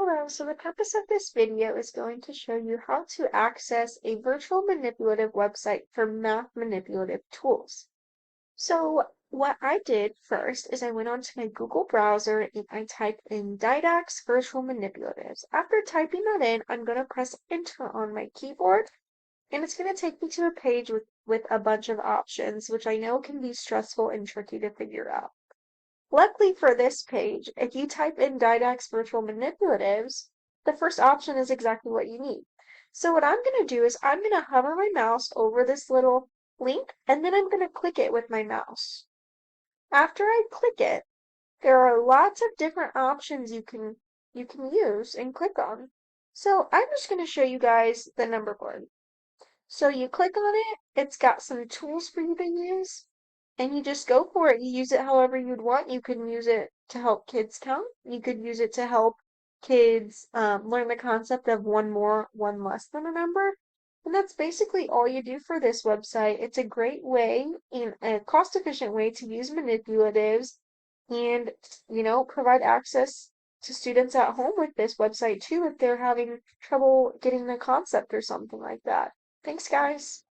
Hello, so the purpose of this video is going to show you how to access a virtual manipulative website for math manipulative tools. So what I did first is I went onto my Google browser and I typed in Didax Virtual Manipulatives. After typing that in, I'm going to press enter on my keyboard and it's going to take me to a page with a bunch of options, which I know can be stressful and tricky to figure out. Luckily for this page, if you type in Didax Virtual Manipulatives, the first option is exactly what you need. So what I'm going to do is I'm going to hover my mouse over this little link, and then I'm going to click it with my mouse. After I click it, there are lots of different options you can use and click on. So I'm just going to show you guys the number board. So you click on it, it's got some tools for you to use, and you just go for it. You use it however you'd want. You could use it to help kids count. You could use it to help kids learn the concept of one more, one less than a number. And that's basically all you do for this website. It's a great way and a cost-efficient way to use manipulatives and, provide access to students at home with this website too if they're having trouble getting the concept or something like that. Thanks, guys.